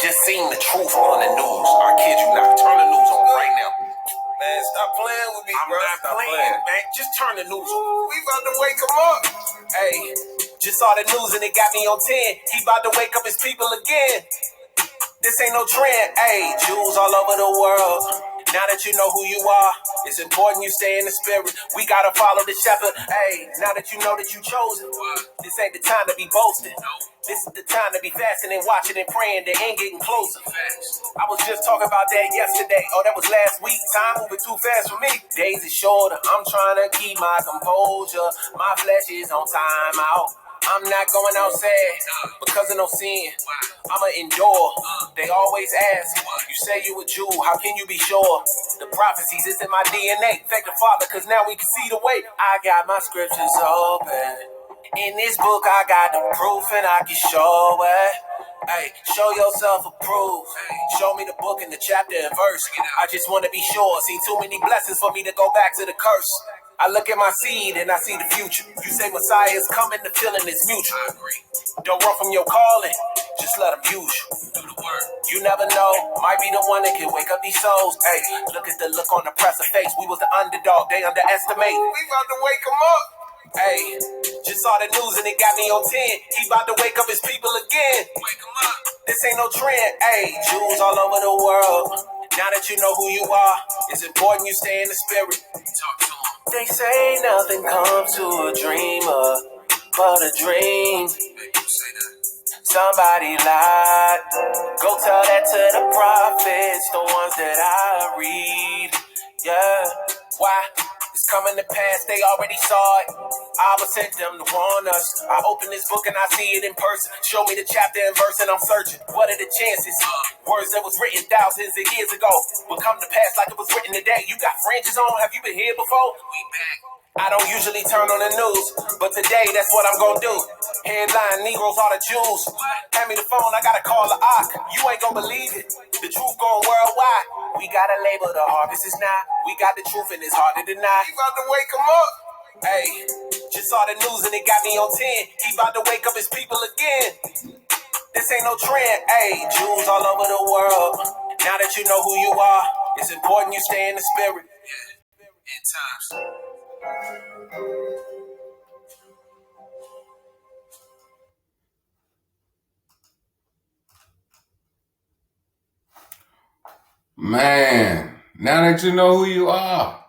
just seen the truth on the news. I kid you not. Turn the news on right now. Man, stop playing with me, bro. I'm not playing, man. Just turn the news on. We about to wake him up. Hey, just saw the news and it got me on 10. He about to wake up his people again. This ain't no trend. Hey, Jews all over the world. Now that you know who you are, it's important you stay in the spirit. We gotta follow the shepherd. Hey, now that you know that you chosen, this ain't the time to be boasting. This is the time to be fasting and watching and praying. The end getting closer. I was just talking about that yesterday. Oh, that was last week. Time moving too fast for me. Days is shorter. I'm trying to keep my composure. My flesh is on time out. I'm not going outside because of no sin. I'ma endure. They always ask, you say you a Jew, how can you be sure? The prophecies, it's in my DNA. Thank the Father, cause now we can see the way. I got my scriptures open. In this book, I got the proof and I can show it. Hey, show yourself approved. Show me the book and the chapter and verse. I just want to be sure. See too many blessings for me to go back to the curse. I look at my seed and I see the future. You say Messiah is coming, the feeling is mutual. I agree. Don't run from your calling, just let him use you. Do the work. You never know, might be the one that can wake up these souls. Hey, look at the look on the presser face. We was the underdog, they underestimate. We about to wake him up. Hey, just saw the news and it got me on 10. He about to wake up his people again. Wake him up. This ain't no trend. Hey, Jews all over the world. Now that you know who you are, it's important you stay in the spirit. Talk to him. They say nothing comes to a dreamer but a dream. Somebody lied. Go tell that to the prophets, the ones that I read. Yeah, why? It's coming to pass, they already saw it. I was sent them to warn us. I open this book and I see it in person. Show me the chapter and verse and I'm searching. What are the chances? Words that was written thousands of years ago will come to pass like it was written today. You got fringes on? Have you been here before? We back. I don't usually turn on the news, but today that's what I'm gonna do. Headline, Negroes are the Jews. Hand me the phone, I gotta call the Ak. You ain't gonna believe it. The truth going worldwide. We gotta label the harvest is not. We got the truth and it's hard to deny. He about to wake him up. Hey, just saw the news and it got me on 10. He about to wake up his people again. This ain't no trend. Hey, Jews all over the world. Now that you know who you are, it's important you stay in the spirit. Yeah, in times. Man, now that you know who you are,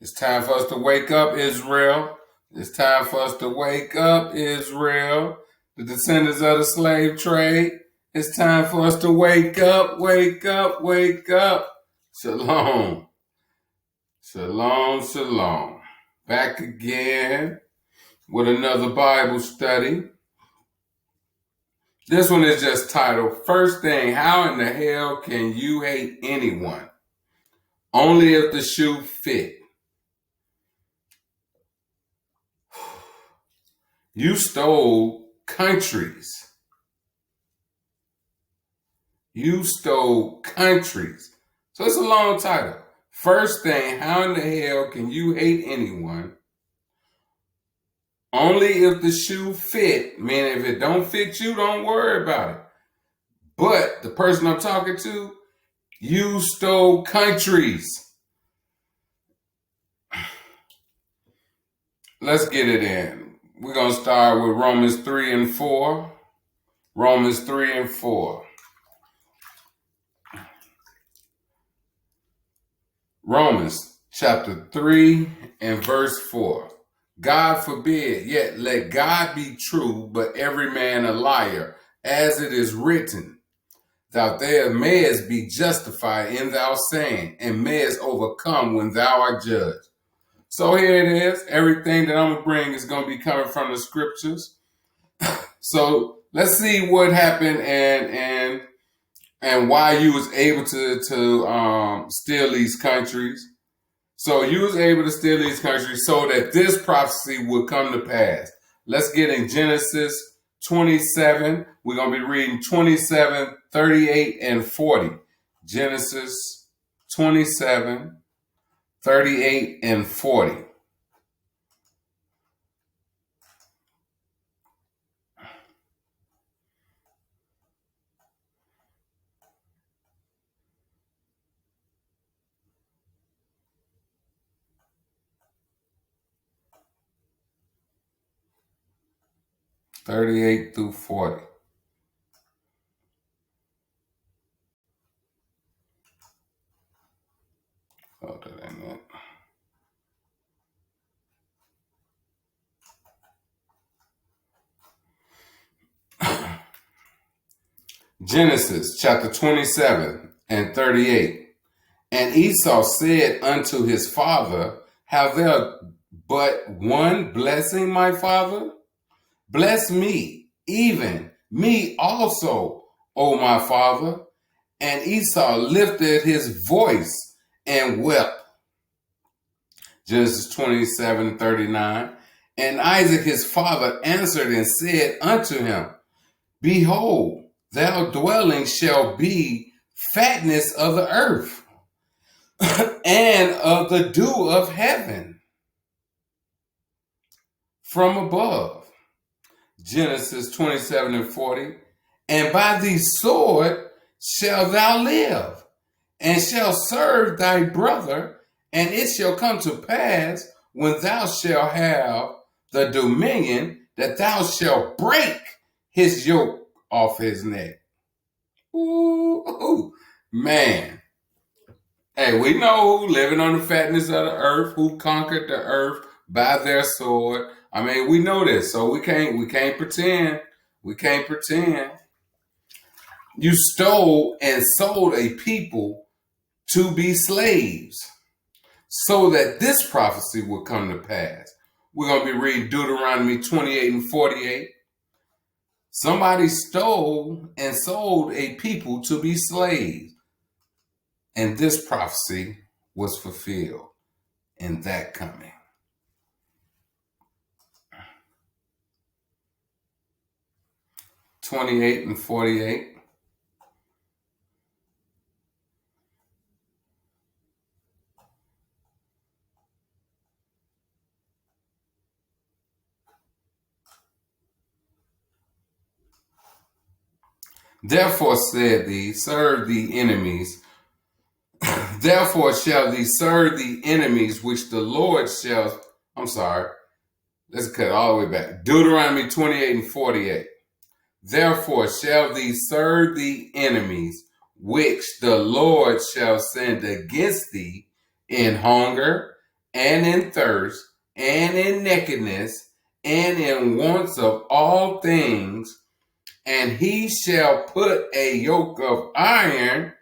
it's time for us to wake up, Israel. It's time for us to wake up, Israel. The descendants of the slave trade. It's time for us to wake up, wake up, wake up. Shalom. Shalom, shalom. Back again with another Bible study. This one is just titled, First Thing, How in the Hell Can You Hate Anyone? Only if the shoe fit. You stole countries. You stole countries. So it's a long title. First thing, how in the hell can you hate anyone? Only if the shoe fit. Meaning if it don't fit you, don't worry about it. But the person I'm talking to, you stole countries. Let's get it in. We're going to start with Romans 3 and 4. Romans 3 and 4. Romans chapter 3 and verse 4. God forbid, yet let God be true, but every man a liar, as it is written, thou there mayest be justified in thou saying, and mayest overcome when thou art judged. So here it is. Everything that I'm going to bring is going to be coming from the scriptures. So let's see what happened and why you was able to steal these countries. So you was able to steal these countries so that this prophecy would come to pass. Let's get in Genesis 27. We're going to be reading 27, 38, and 40. Genesis 27, 38, and 40. 38 through 40. Oh, that ain't it. Genesis chapter 27 and 38. And Esau said unto his father, have there but one blessing, my father? Bless me, even me also, O my father. And Esau lifted his voice and wept. Genesis 27:39. And Isaac his father answered and said unto him, behold, thy dwelling shall be fatness of the earth and of the dew of heaven from above. Genesis 27:40. And by the sword shalt thou live, and shalt serve thy brother, and it shall come to pass when thou shalt have the dominion that thou shalt break his yoke off his neck. Ooh, man. Hey, we know who living on the fatness of the earth, who conquered the earth by their sword. I mean, we know this, so we can't pretend. We can't pretend. You stole and sold a people to be slaves, so that this prophecy will come to pass. We're going to be reading Deuteronomy 28 and 48. Somebody stole and sold a people to be slaves. And this prophecy was fulfilled in that coming. (28 and 48). Therefore said thee, serve the enemies. Therefore shall thee serve the enemies which the Lord shall. Let's cut all the way back. Deuteronomy 28 and 48. Therefore shall thee serve the enemies which the Lord shall send against thee in hunger and in thirst and in nakedness and in wants of all things, and he shall put a yoke of iron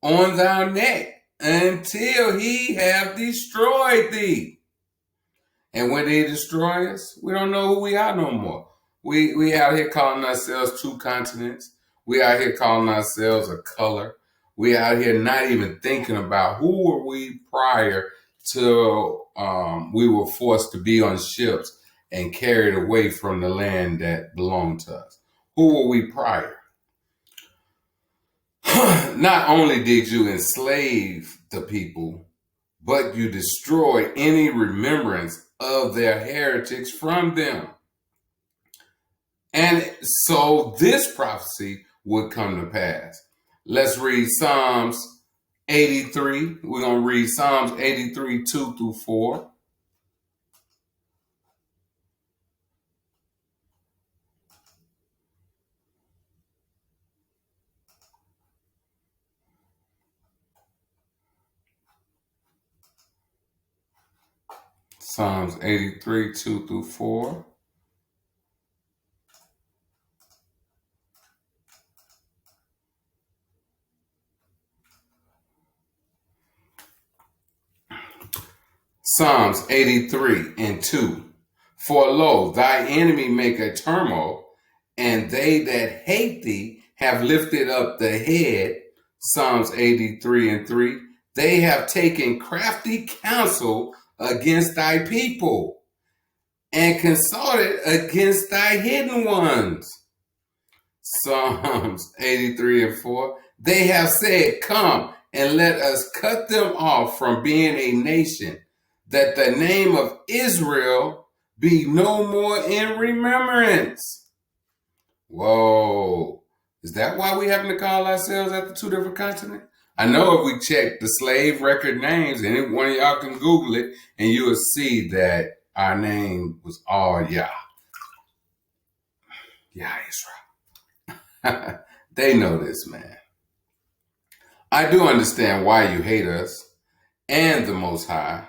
on thy neck until he have destroyed thee. And when they destroy us, we don't know who we are no more. We out here calling ourselves two continents. We out here calling ourselves a color. We out here not even thinking about who were we prior to we were forced to be on ships and carried away from the land that belonged to us. Who were we prior? Not only did you enslave the people, but you destroyed any remembrance of their heritage from them. And so this prophecy would come to pass. Let's read Psalms 83. We're going to read Psalms 83, 2 through 4. Psalms 83, 2 through 4. Psalms 83 and 2. For lo, thy enemy make a turmoil, and they that hate thee have lifted up the head. Psalms 83 and 3. They have taken crafty counsel against thy people and consulted against thy hidden ones. Psalms 83 and 4. They have said, come and let us cut them off from being a nation, that the name of Israel be no more in remembrance. Whoa. Is that why we happen to call ourselves after two different continents? I know if we check the slave record names, and one of y'all can Google it, and you will see that our name was all Yah. Yeah, Israel. They know this, man. I do understand why you hate us and the Most High,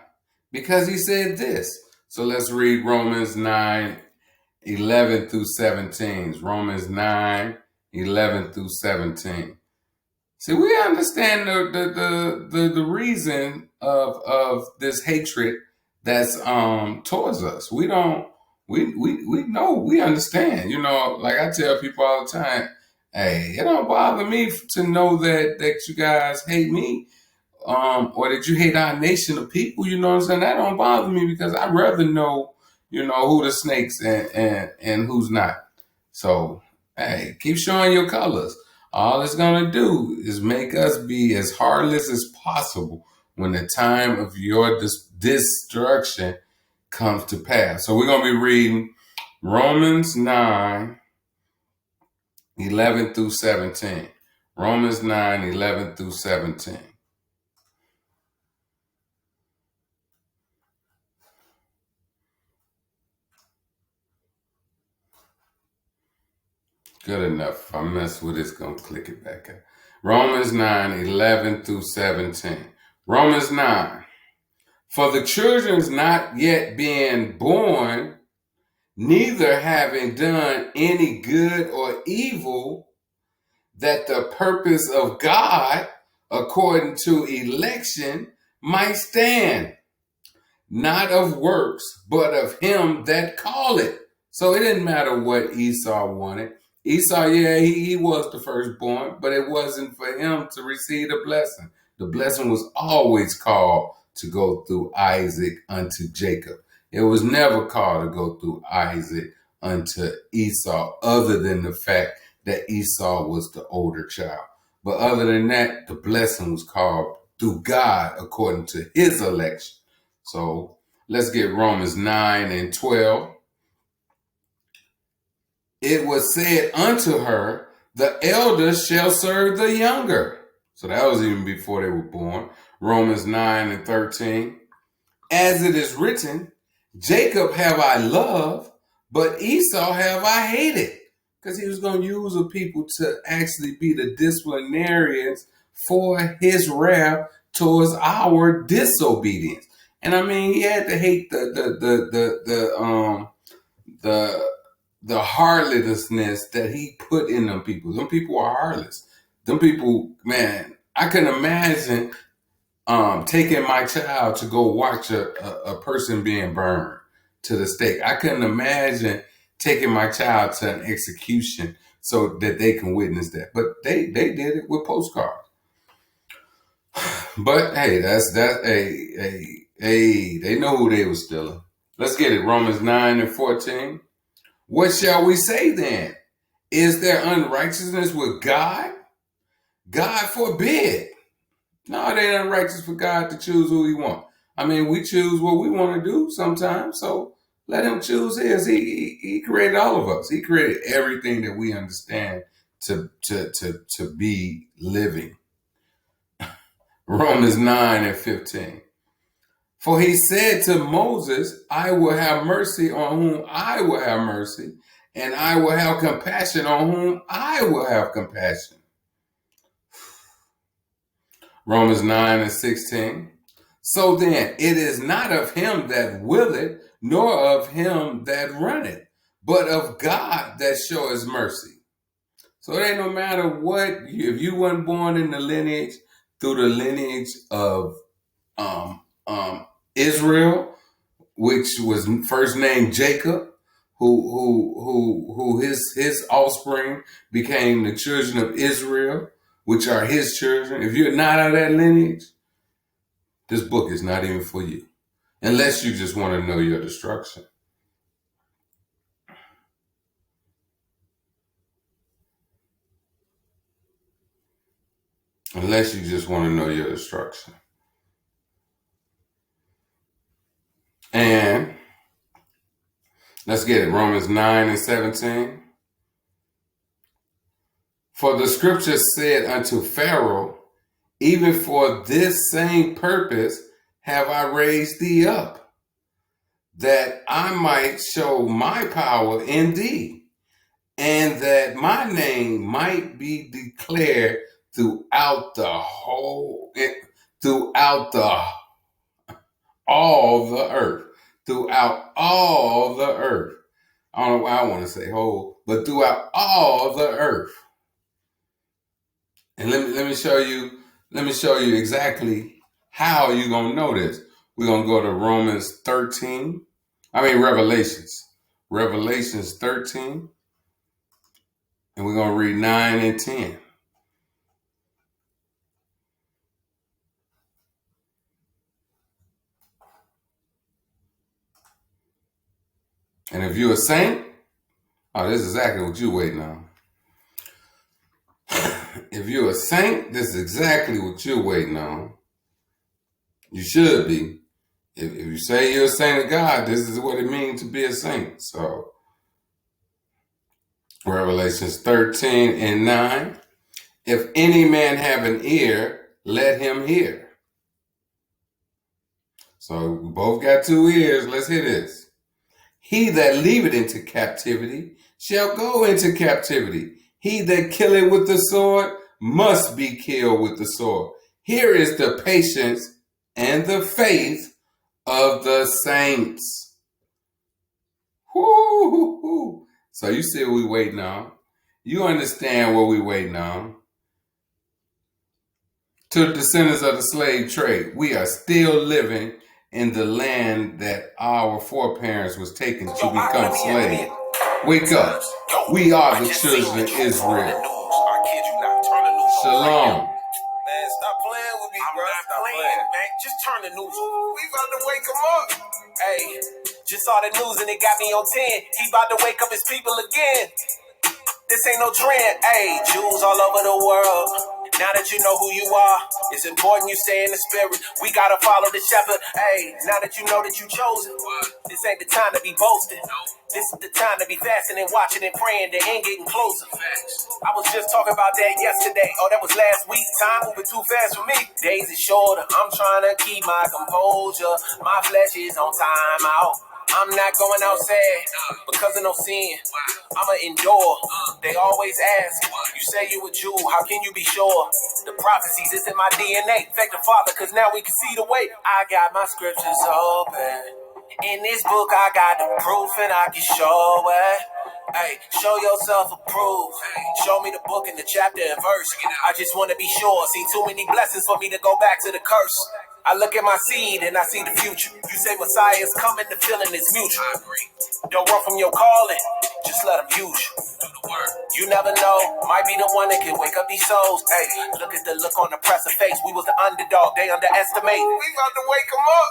because he said this. So let's read Romans 9:11 through 17. Romans 9:11 through 17. See, we understand the reason of this hatred that's towards us. We know, we understand. You know, like I tell people all the time, hey, it don't bother me to know that you guys hate me, or that you hate our nation of people. You know what I'm saying? That don't bother me because I'd rather know, who the snakes and who's not. So, hey, keep showing your colors. All it's going to do is make us be as heartless as possible when the time of your destruction comes to pass. So we're going to be reading Romans 9:11 through 17. Romans 9:11 through 17. Good enough. If I mess with it, it's going to click it back up. Romans 9:11 through 17. Romans 9. For the children's not yet being born, neither having done any good or evil, that the purpose of God, according to election, might stand, not of works, but of him that calleth. So it didn't matter what Esau wanted. Esau, yeah, he was the firstborn, but it wasn't for him to receive the blessing. The blessing was always called to go through Isaac unto Jacob. It was never called to go through Isaac unto Esau, other than the fact that Esau was the older child. But other than that, the blessing was called through God according to his election. So let's get Romans 9:12. It was said unto her, the elder shall serve the younger. So that was even before they were born. Romans 9:13. As it is written, Jacob have I loved, but Esau have I hated. Because he was going to use the people to actually be the disciplinarians for his wrath towards our disobedience. And I mean, he had to hate the heartlessness that he put in them people. Them people are heartless. Them people, man, I couldn't imagine taking my child to go watch a person being burned to the stake. I couldn't imagine taking my child to an execution so that they can witness that. But they did it with postcards. But hey, they know who they were stealing. Let's get it. Romans 9:14. What shall we say then? Is there unrighteousness with God? God forbid. No, it ain't unrighteous for God to choose who he wants. I mean, we choose what we want to do sometimes, so let him choose his. He created all of us. He created everything that we understand to be living. Romans 9:15. For he said to Moses, I will have mercy on whom I will have mercy, and I will have compassion on whom I will have compassion. Romans 9:16. So then, it is not of him that willeth, nor of him that runneth, but of God that showeth mercy. So it ain't no matter what, if you weren't born in the lineage, through the lineage of Israel, which was first named Jacob, who his offspring became the children of Israel, which are his children. If you're not out of that lineage, this book is not even for you, unless you just want to know your destruction. Unless you just want to know your destruction. And let's get it. Romans 9:17. For the scripture said unto Pharaoh, even for this same purpose have I raised thee up, that I might show my power in thee, and that my name might be declared throughout the whole, throughout the all the earth, throughout all the earth. I don't know why I want to say whole, but throughout all the earth. And let me show you exactly how you're gonna know this. We're gonna go to Revelations 13, and we're gonna read 9 and 10. And if you're a saint, oh, this is exactly what you're waiting on. If you're a saint, this is exactly what you're waiting on. You should be. If you say you're a saint of God, this is what it means to be a saint. So, Revelations 13 and 9. If any man have an ear, let him hear. So we both got 2 ears. Let's hear this. He that leaveth into captivity shall go into captivity. He that killeth with the sword must be killed with the sword. Here is the patience and the faith of the saints. Woo-hoo-hoo. So you see what we waiting on. You understand what we waiting on. To the descendants of the slave trade, we are still living in the land that our foreparents was taken to become slaves. Wake up. We are the children of Israel. Shalom. Man, stop playing with me, bro. Stop playing, man. Just turn the news on. We about to wake him up. Hey, just saw the news and it got me on 10. He about to wake up his people again. This ain't no trend. Hey, Jews all over the world. Now that you know who you are, it's important you stay in the spirit. We gotta follow the shepherd. Hey, now that you know that you chosen, this ain't the time to be boasting. This is the time to be fasting and watching and praying. The end getting closer. I was just talking about that yesterday. Oh, that was last week. Time moving too fast for me. Days is shorter. I'm trying to keep my composure. My flesh is on time out. I'm not going outside because of no sin. I'ma endure. They always ask, you say you a Jew, how can you be sure? The prophecies, it's in my DNA. Thank the Father, cause now we can see the way. I got my scriptures open. In this book, I got the proof and I can show it. Hey, show yourself approved. Show me the book and the chapter and verse. I just want to be sure. See too many blessings for me to go back to the curse. I look at my seed and I see the future. You say Messiah is coming, the feeling is mutual. I agree. Don't run from your calling, just let him use you. Do the work. You never know, might be the one that can wake up these souls. Hey, look at the look on the presser face. We was the underdog, they underestimate. We about to wake them up.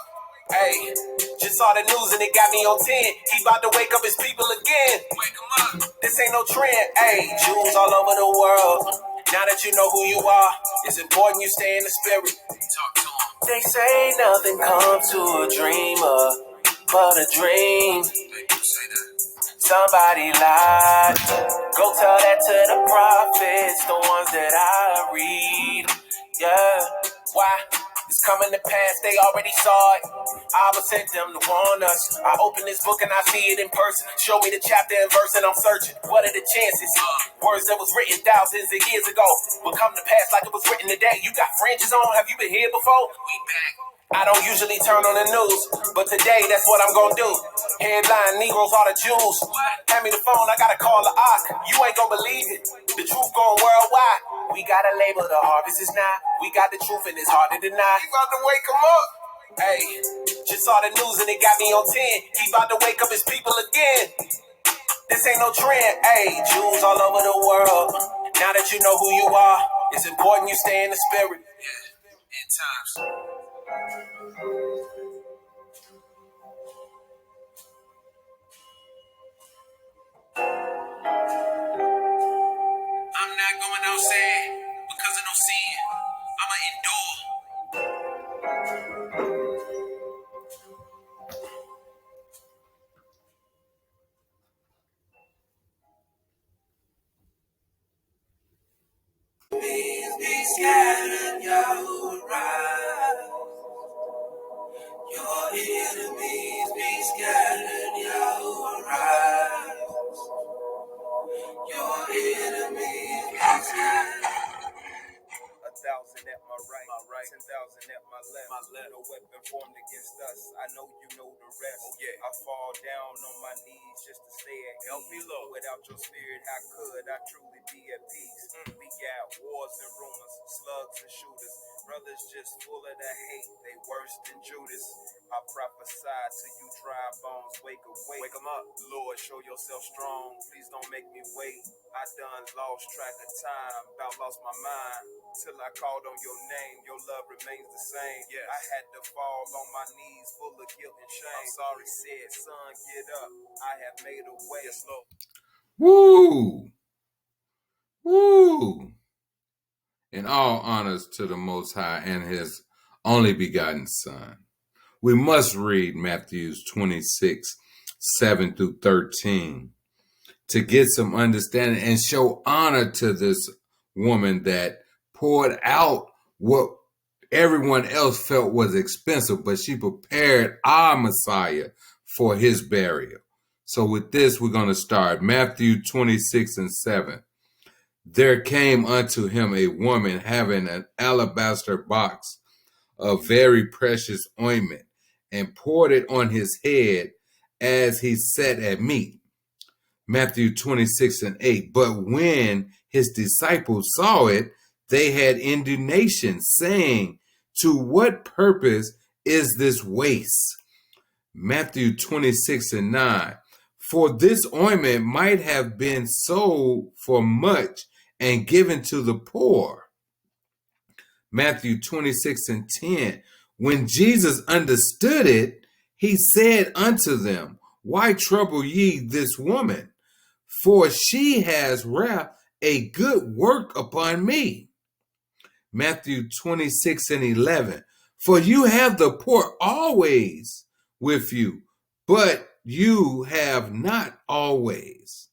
Hey, just saw the news and it got me on 10. He about to wake up his people again. Wake him up. This ain't no trend. Hey, Jews all over the world. Now that you know who you are, it's important you stay in the spirit. Talk to him. They say nothing comes to a dreamer but a dream. Somebody lied. Go tell that to the prophets, the ones that I read. Yeah, why? It's coming to pass, they already saw it. I was sent them to warn us. I open this book and I see it in person. Show me the chapter and verse and I'm searching. What are the chances? Words that was written thousands of years ago will come to pass like it was written today. You got fringes on, have you been here before? We back. I don't usually turn on the news, but today that's what I'm gonna do. Headline, Negroes are the Jews. Hand me the phone, I gotta call the Ock. You ain't gonna believe it. The truth going worldwide. We gotta label the harvest is not. We got the truth and it's hard to deny. He about to wake them up. Hey, just saw the news and it got me on 10. He about to wake up his people again. This ain't no trend. Hey, Jews all over the world. Now that you know who you are, it's important you stay in the spirit. Yeah, in times. I'm not going outside because of no sin. I'ma endure. Please be scattered, Yahweh rise. Your enemies be scattered, Yahweh rise. 1,000 at my right, 10,000 at my left. No weapon formed against us. I know you know the rest. Oh, yeah. I fall down on my knees just to stay at ease. Help me, Lord. Without your spirit, how could I truly be at peace? We got wars and rumors, slugs and shooters. Brothers just full of the hate. They worse than Judas. I prophesy to you dry bones. Wake awake. Wake them up. Lord, show yourself strong. Please don't make me wait. I done lost track of time. About lost my mind. Till I called on your name, your love remains the same. Yes. I had to fall on my knees, full of guilt and shame. I'm sorry, said, son, get up. I have made a way. Yes, Lord. Woo! Woo! In all honors to the Most High and His only begotten Son. We must read Matthew 26, 7 through 13 to get some understanding and show honor to this woman that poured out what everyone else felt was expensive, but she prepared our Messiah for his burial. So with this, we're going to start Matthew 26 and 7. There came unto him a woman having an alabaster box of very precious ointment, and poured it on his head as he sat at meat. Matthew 26 and 8. But when his disciples saw it, they had indignation, saying, to what purpose is this waste? Matthew 26 and 9. For this ointment might have been sold for much and given to the poor. Matthew 26 and 10. When Jesus understood it, he said unto them, why trouble ye this woman? For she has wrought a good work upon me. Matthew 26 and 11. For you have the poor always with you, but you have not always.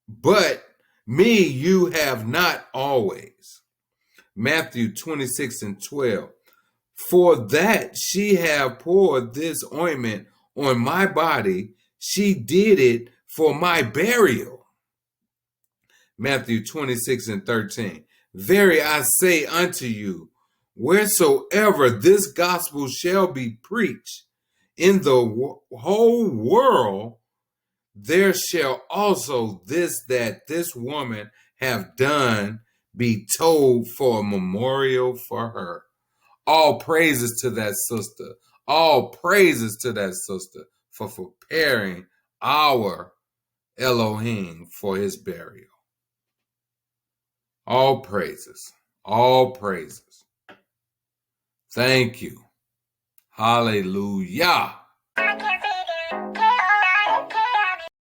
But me you have not always. Matthew 26 and 12. For that she have poured this ointment on my body, she did it for my burial. Matthew 26 and 13. Verily I say unto you, wheresoever this gospel shall be preached in the whole world, there shall also that this woman have done be told for a memorial for her. All praises to that sister. All praises to that sister for preparing our Elohim for his burial. All praises. All praises. Thank you. Hallelujah.